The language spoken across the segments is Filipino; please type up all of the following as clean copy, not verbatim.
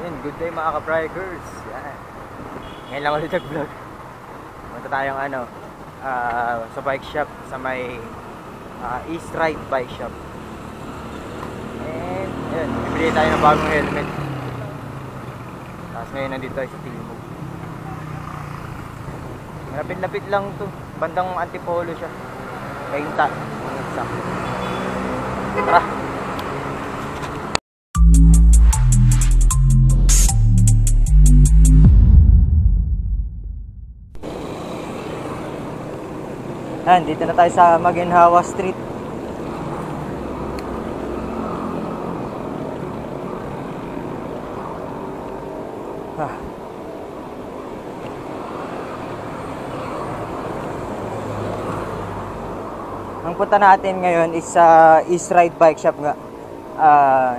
Yun, good day mga ka-brikers. Yan. Ngayon lang ulit nag-vlog. Punta tayong sa bike shop sa may East Ride Bike Shop. And yun, bibili tayo ng bagong helmet. Tapos ngayon nandito tayo sa Timog. Malapit-lapit lang to. Bandang Antipolo siya. Kainta. Tara! Yan, dito na tayo sa Maginhawa Street. Ang punta natin ngayon is sa East Ride Bike Shop nga.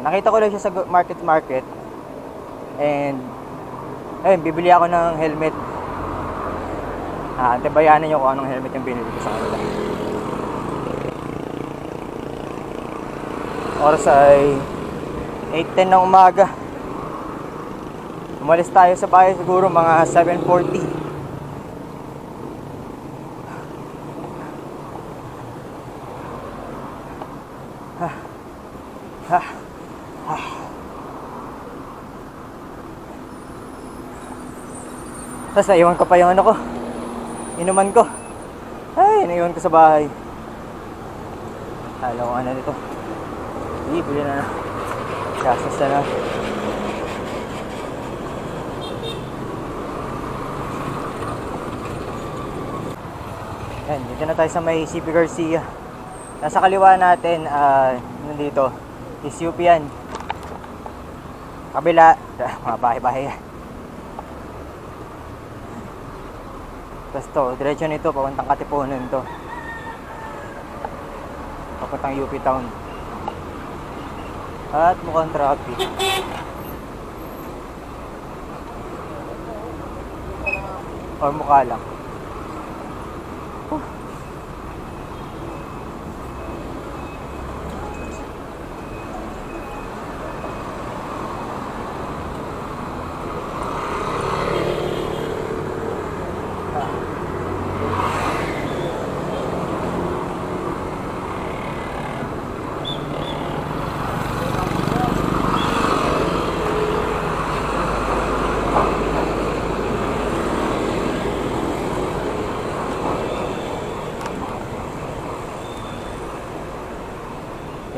Nakita ko lang siya sa market. And ayun, bibili ako ng helmet. Antibayanan nyo kung anong helmet yung binili ko sa kanila. Oras ay 8:10 ng umaga. Umalis tayo sa bahay siguro mga 7:40. Tapos naiwan ko pa yung ano ko, inuman ko. Ay, naiwan ko sa bahay. Alam ko ano nito. Sige, bili na na. Gastos na na. Yan, dito na tayo sa may CP Garcia. Nasa kaliwa natin, nandito is UP yan. Kabila, mga bahay-bahay yan. Tapos to, diretso nito, papuntang Katipunan to. Papuntang UP Town. At mukhang traffic. Or mukha lang.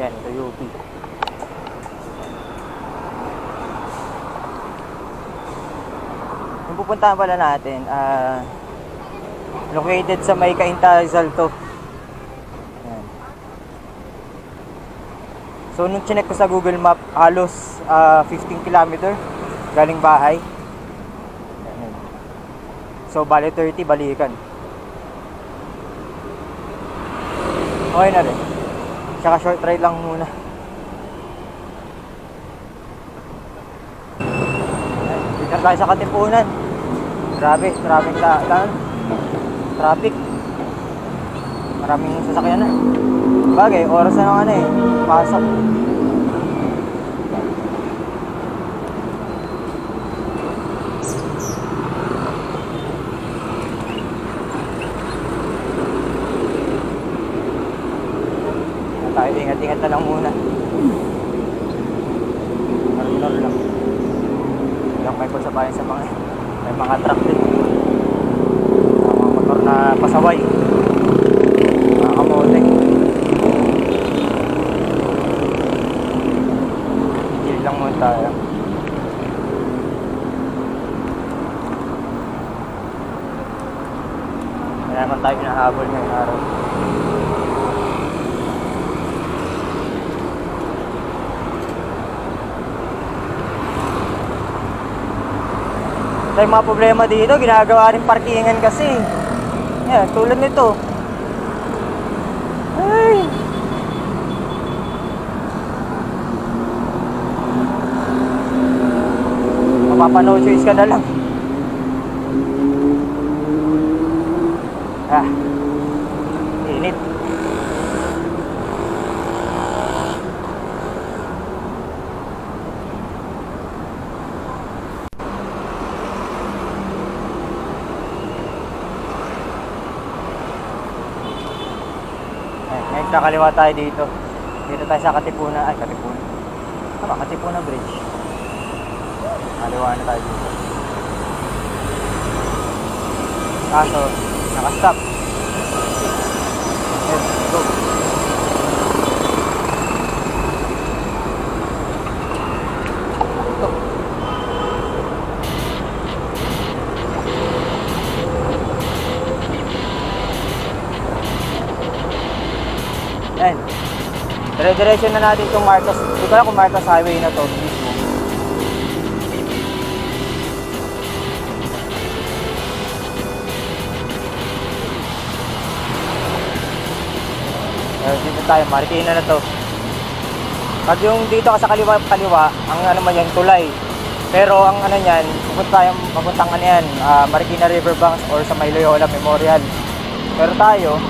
Yan, ito UP. Yung pupuntahan pala natin, located sa may Cainta Rizal to. Yan. So, nung chinek ko sa Google Map, halos 15 km galing bahay. Yan. So, bali 30, balikan. Okay na rin. Tsaka short ride lang muna. Dito tayo sa Katipunan. Grabe, traffic. Maraming sasakyan na. Bagay, oras na ng pasok. Tayo, ingat-ingat na lang muna. Normal lang. Lang may pagsabayan sa mga truck din. Mga motor na pasaway. Mga kamote. Chill lang muna tayo. Kaya naman tayo hinahabol ngayong araw. May mga problema dito, ginagawa rin parkingan kasi. Yan, tulad nito. Ay! Mapapano choice ka na lang. Init. Kakaliwa tayo dito. Dito tayo sa Katipunan. Ay, Katipunan. Tama, Katipunan Bridge. Kaliwa na tayo dito. So, nakastop. Let's go. Ayan. Dire-diretso na natin itong Marcos. Hindi ko alam kung Marcos Highway na to mismo. Dito tayo, Marikina na to. Pag yung dito ka sa kaliwa, ang ano man yan, tulay. Pero ang ano yan, papuntang ano yan, Marikina Riverbanks or sa May Loyola Memorial. Pero tayo,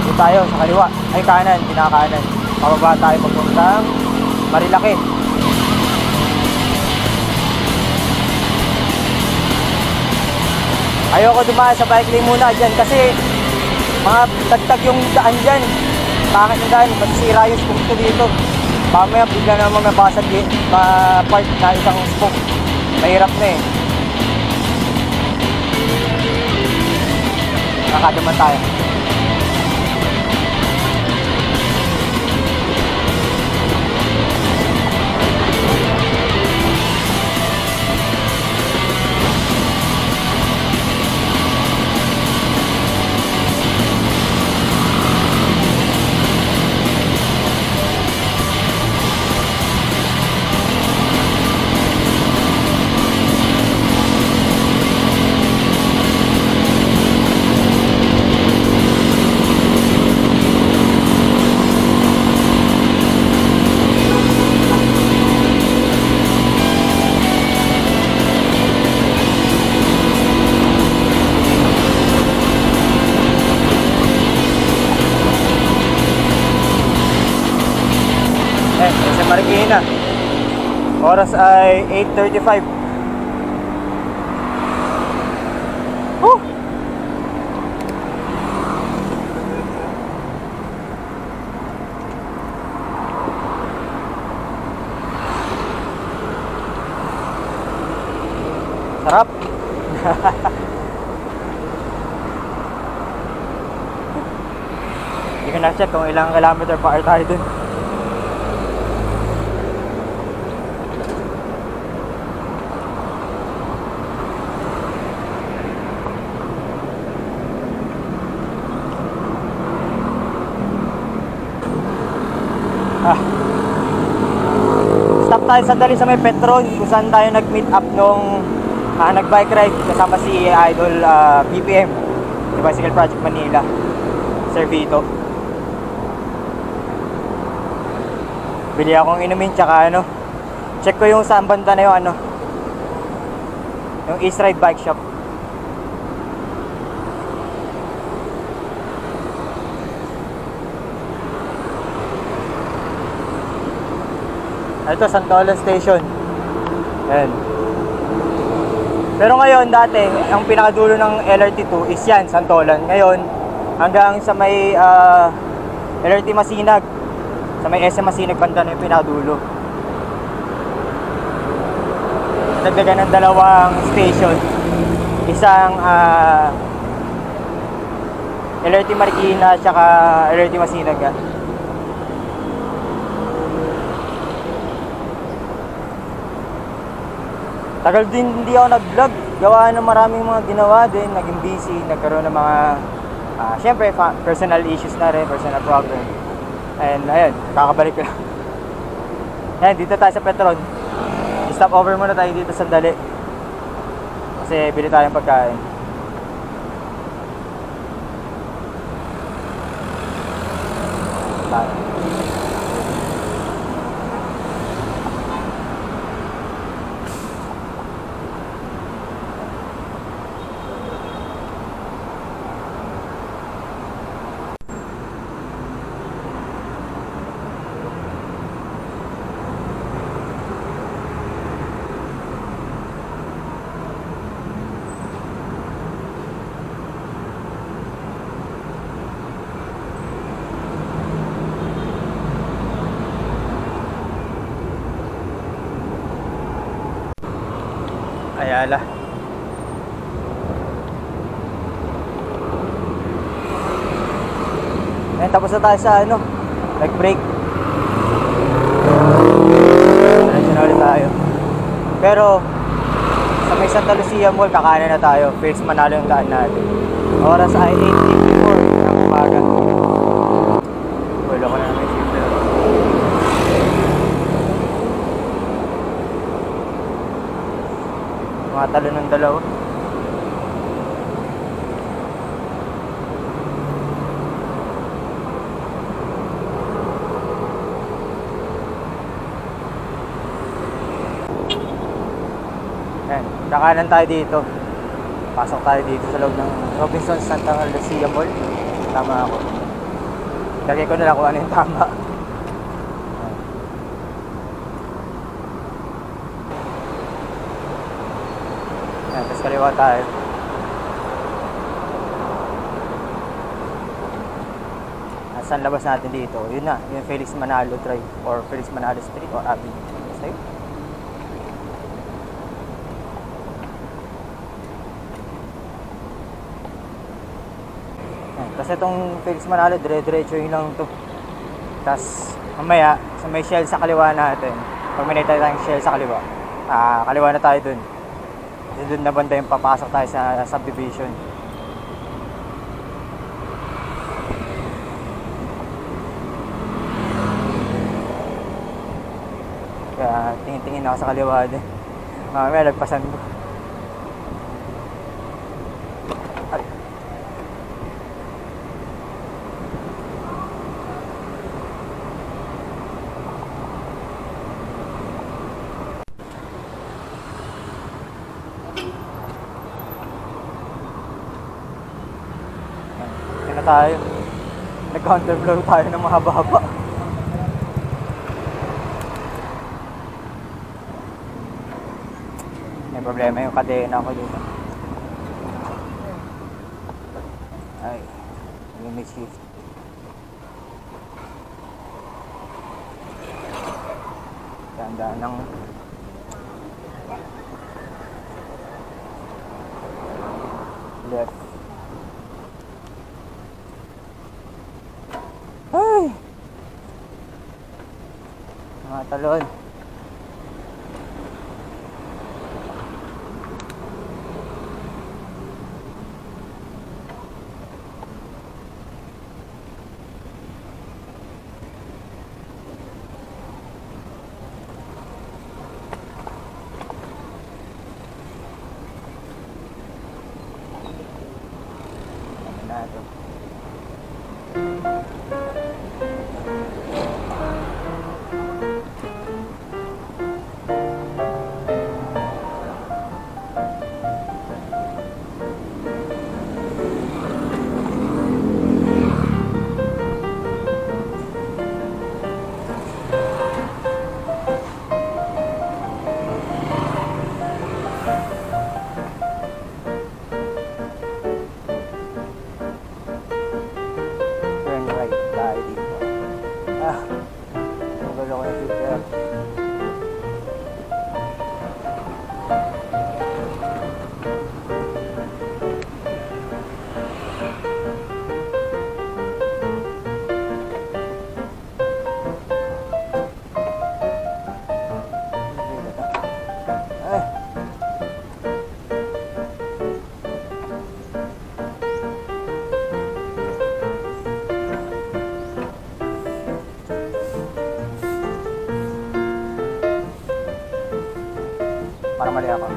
dito tayo sa kaliwa, ay kanan, pinakakanan. Pababa tayo papuntang Marilaki. Ayoko dumaan sa bike lane muna dyan kasi mga tagtag yung daan dyan. Bakit yung daan? Masisira yung spoke to dito. Mamaya bigla naman mabasag ma-part na isang spoke. Mahirap na eh. Nakadaman tayo. Sa Marikina. Oras ay 8:35. Sarap. Hindi ko na-check kung ilang kilometer pa tayo dun. Stop tayo sandali sa may Petron kung saan tayo nag-meet up nung nag-bike ride kasama si Idol BPM, the Bicycle Project Manila, Sir Vito. Bili akong inumin tsaka ano, check ko yung saan banda na yung ano, yung East Ride Bike Shop. Ito, Santolan Station. Ayan. Pero ngayon, dati, ang pinakadulo ng LRT2 is yan, Santolan. Ngayon, hanggang sa may LRT Masinag, sa may SM Masinag, banda na yung pinakadulo. Nagdagan ng dalawang station. Isang LRT Marikina, tsaka LRT Masinag. Tagal din hindi ako nag-vlog. Gawa ng maraming mga ginawa din. Naging busy. Nagkaroon ng mga syempre personal issues na rin. Personal problem. And ayun, kakabalik ko lang. Ayan, dito tayo sa Petron. Stop over muna tayo dito sandali. Kasi bili tayong pagkain. Tayo. Ayala. Ngayon tapos na tayo sa ano, like break. Diretso na ulit tayo. Pero sa may Santa Lucia Mall, kakanan na tayo. Philips Manalo yung daan natin. Oras ay 8:54 ng umaga. Wala ko na may shifter. Mga talo ng dalawa. Ayan, kakanan tayo dito. Pasok tayo dito sa loob ng Robinsons Santa Lucia Mall. Tama ako. Lagay ko na lang kung ano yung tama. Ayan, tapos kaliwa tayo. Saan labas natin dito? Yun na, yung Felix Manalo Drive or Felix Manalo Street or Avenue. Basta yun. Kasi itong Felix Manalo, dire-diretso yun lang ito. Tapos mamaya, sa may Shell sa kaliwa natin, pag may nakita tayong Shell sa kaliwa, kaliwa na tayo dun. Doon na banda yung papasok tayo sa subdivision. Kaya tingin-tingin ako sa kaliwa din. Mamaya lagpasan ko. Yan na tayo. Nag-counterflow tayo ng mahaba-haba. May problema yung kadena ko dito. Ay, may shift. Ganda ng left. Ay! Mga talon. Para mali ako.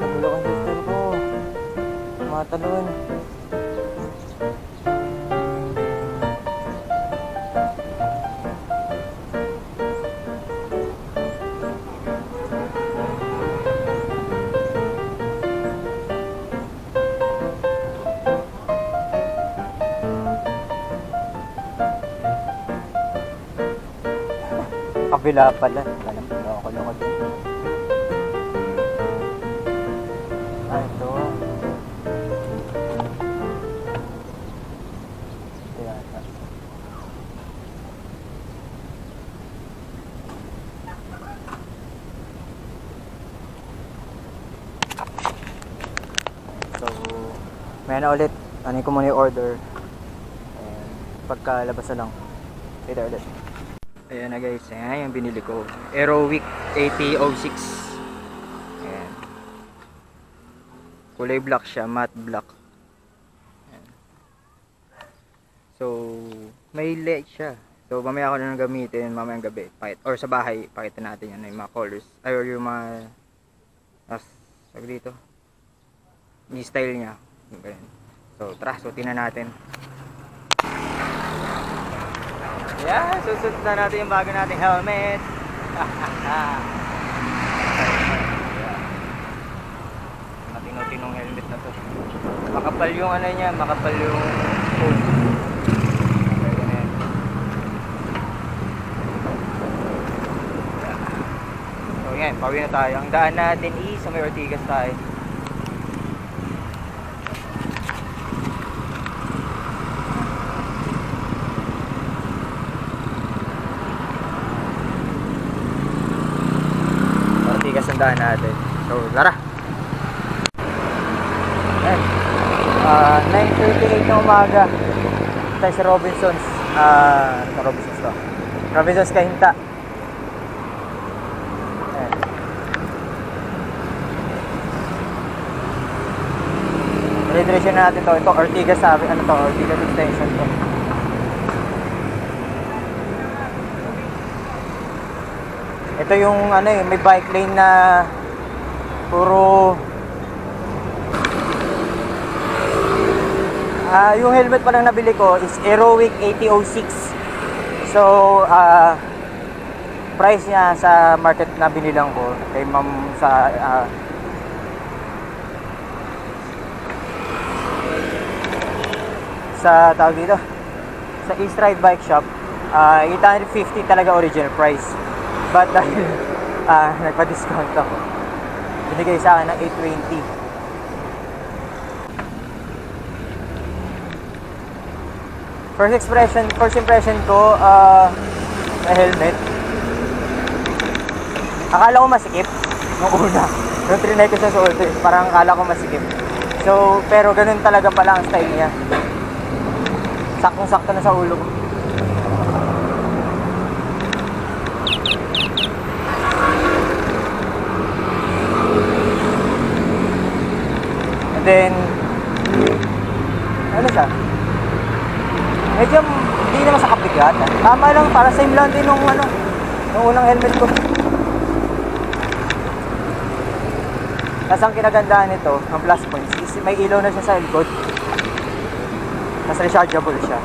Nagulo ko yung sister ko. Matalon. Kabila pala. Alam ko, May na ulit. Ano ko muna yung order. Ayan. Pagkalabas na lang. Later ulit. Ayan na guys. Ayan yung binili ko. Aerowick 8006. Ayan. Kulay black siya. Matte black. Ayan. So, may light siya. So, mamaya ako na nang gamitin. Mamayang gabi. Or sa bahay. Pakita natin yan. Yung mga colors. Ay, or yung mga... sabi dito. Yung style niya. Ganyan. So, tara. Suotin na natin. Yan. Susut na natin yung bago nating helmet. Matino-tinong helmet na to. Makapal yung ano niya. Makapal yung hood. Yan, pauwi na tayo. Ang daan natin sa may Ortigas tayo. Ortigas ang daan natin. So, tara! Yan. 9:38 na umaga. Tayo sa Robinsons. Sa Robinsons to. Robinsons Kahinta. Redirection na natin to. Ito Ortigas sabi. Ano to? Ortigas extension to. Ito yung ano may bike lane na puro yung helmet pa lang nabili ko is Aerowick 8006. So price niya sa market na binilang ko kay ma'am sa tawag dito sa East Ride Bike Shop 850 talaga original price, but dahil nagpa-discount ako binigay sa akin ng 820. First impression ko na helmet, akala ko masikip nung una nung trinay ko sa suot parang akala ko masikip, so pero ganun talaga pala ang style niya. Saktong-sakto na sa ulo ko. And then ano siya? Medyo hindi naman sa kapigat. Tama lang, para same lang din nung unang helmet ko. Tapos ang kinagandaan nito, ang plus points is may ilaw na siya sa likod. Mas rechargeable siya.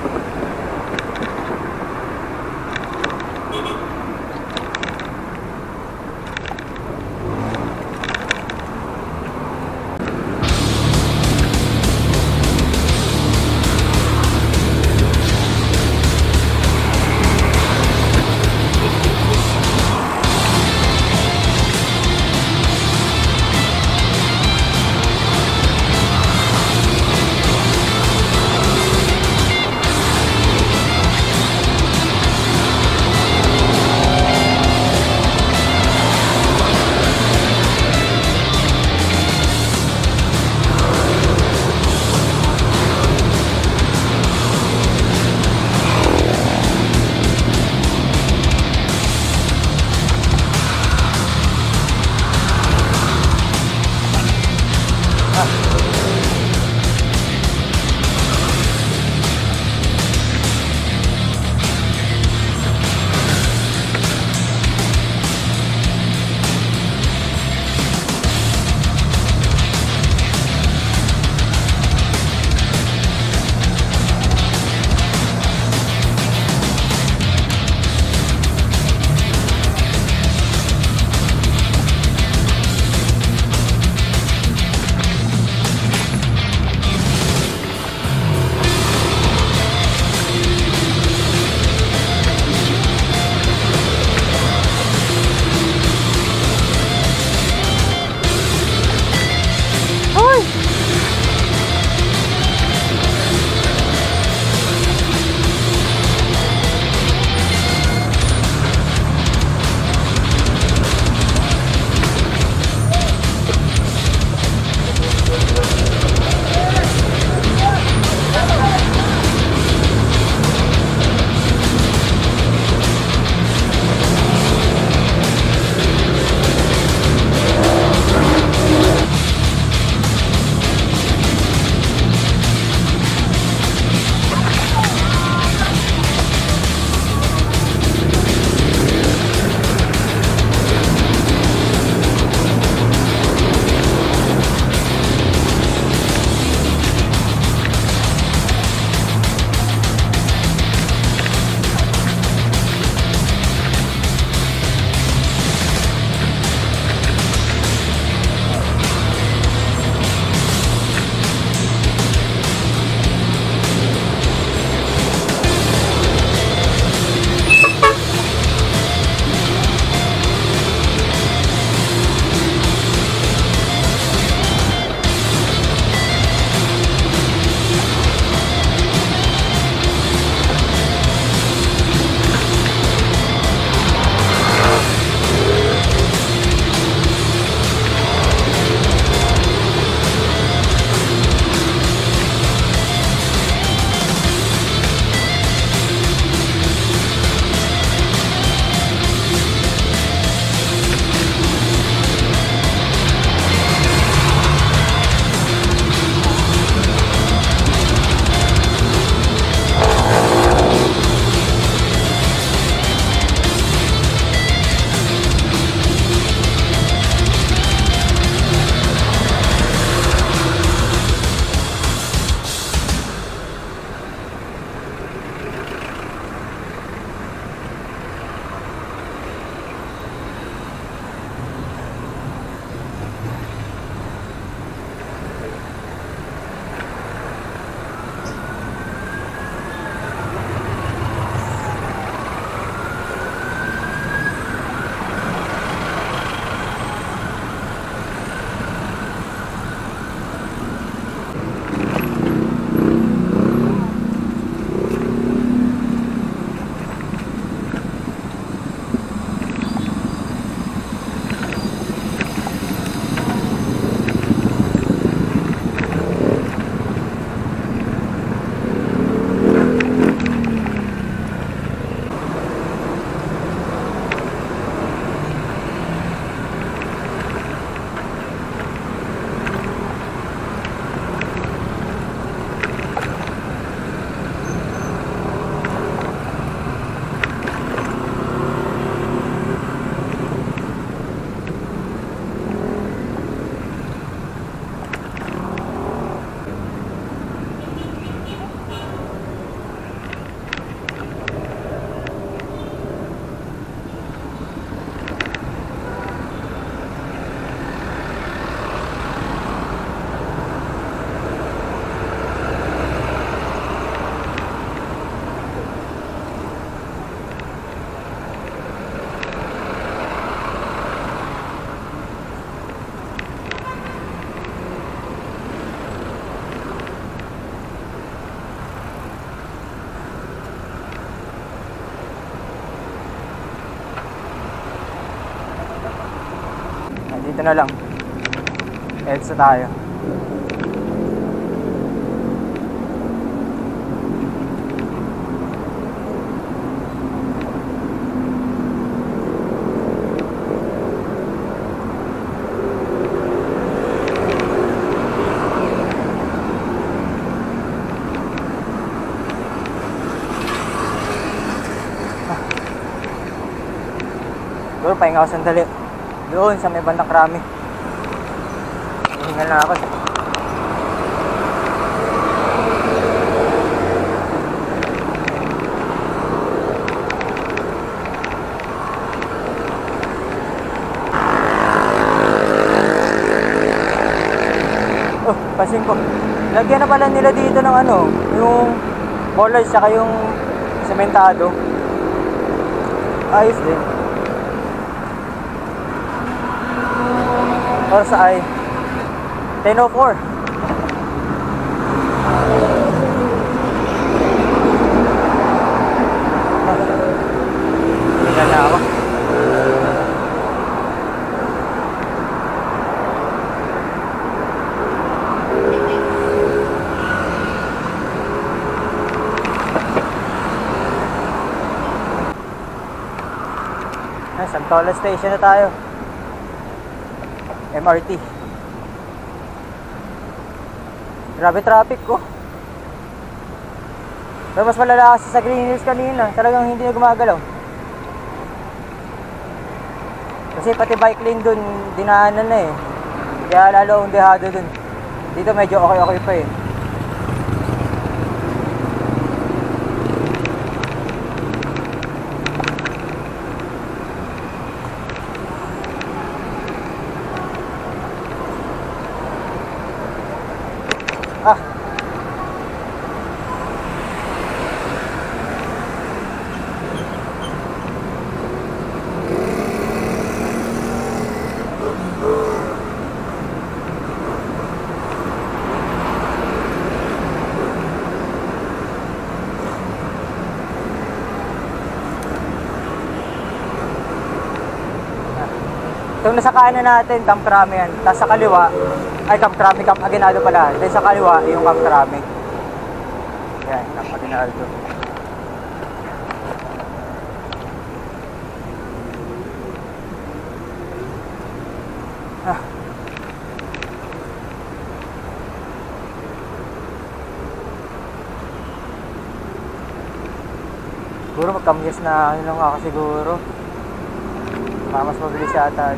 na lang. EDSA tayo. Siguro pahinga ako sandali. Doon sa may bandang Krami. Hingal na ako. Oh, pasin ko. Lagyan na pala nila dito ng ano, yung bollards saka yung sementado. Ayos din. Oras ay 10:04. Tingnan na ako. Santola Station na tayo. MRT. Grabe traffic ko. Pero mas malala kasi sa Green Hills kanina. Talagang hindi na gumagalaw. Kasi pati bike lane dun, dinaanan na eh. Kaya lalo akong dehado dun. Dito medyo okay pa eh. Ah. Itong nasa kanan natin, Camp Crame yan. Tapos sa kaliwa, ay Camp Crame, Camp Aguinaldo pala. Then sa kaliwa, yung Camp Crame. Yan, Camp Aguinaldo. Ah. Siguro magkamyas na ano lang ako siguro. Mas mabilis yata.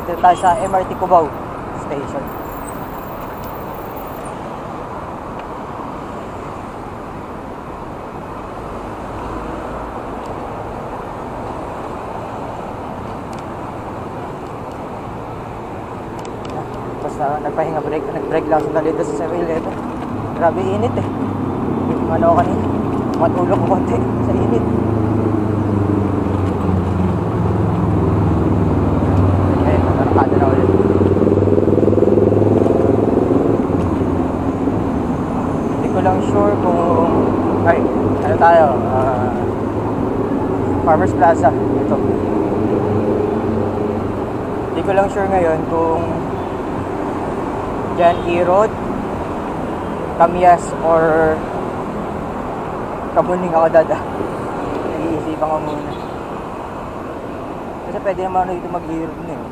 Dito tayo sa MRT Cubao Station. Basta nagpahinga break, nag-break lang sandali doon sa 7-Eleven. Grabe init eh. Ano ako kanina, matulog ko konti sa init. Lang sure kung Plaza. Ito. Hindi ko lang sure ngayon kung Jan E. Road, Camias, or Kamuning ako dada. Nag-iisipan ko muna. Kasi pwede naman ako dito mag-E-road na eh.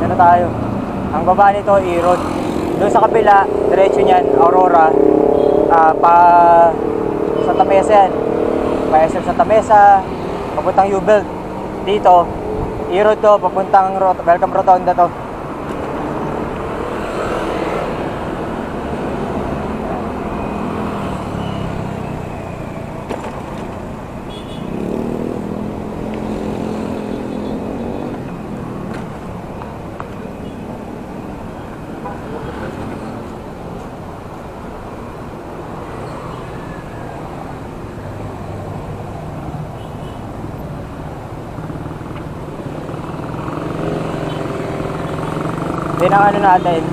Ano tayo? Ang baba nito, E-road. Doon sa kabila, diretso niyan, Aurora, pa Santa Mesa yan. Pa SM Santa Mesa, papuntang U-Belt. Dito, E-road to, papuntang Welcome Rotonda to. Then ang ano natin,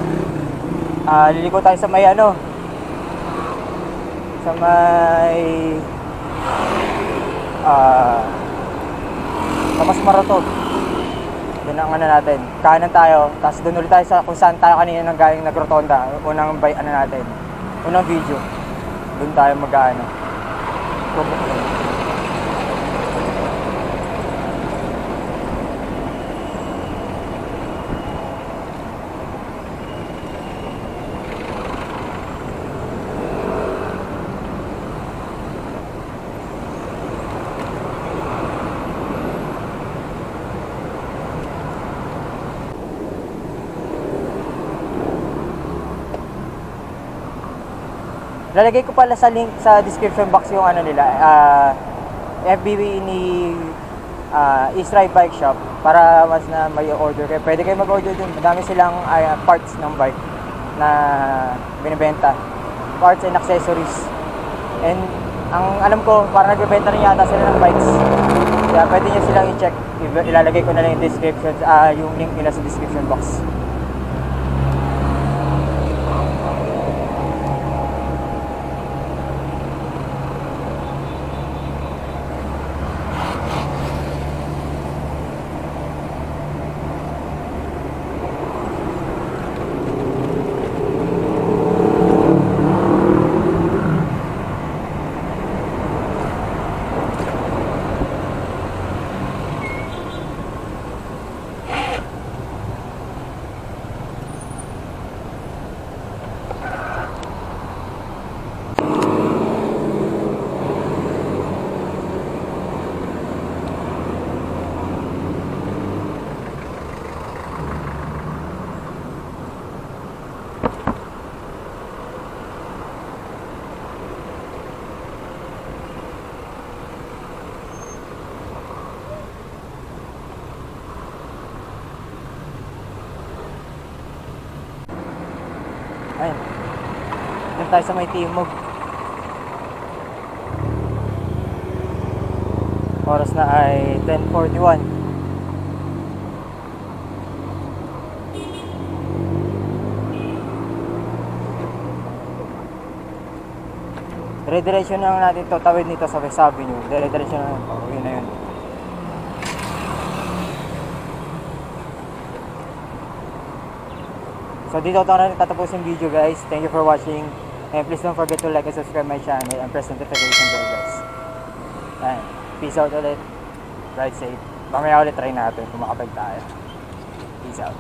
liliko tayo sa may ano, sa may Tomas Morato. Then ang ano natin, kanan tayo, tapos doon ulit tayo sa kung saan tayo kanina nang galing nagrotonda. Unang ano natin, unang video, doon tayo mag-ano. Lalagay ko pala sa link sa description box yung ano nila, FB ni East Ride Bike Shop para mas na may order kayo. Pwede kayo mag-order dun. Madami silang parts ng bike na binibenta. Parts and accessories. And ang alam ko, parang nagbibenta rin yata sila ng bikes. Kaya pwede nyo silang i-check. Ilalagay ko na lang yung description, yung link nila sa description box. Ayun. Doon tayo sa may Timog. Oras na ay 10:41. Dire-diretso na lang natin to, tawid nito sa West Avenue. Dire-diretso na lang. Okay na yun. So dito ito na tatapusin video guys. Thank you for watching. And please don't forget to like and subscribe my channel and press notification bell guys. And peace out ulit. Ride safe. Mamaya ulit try natin kung makapag tayo. Peace out.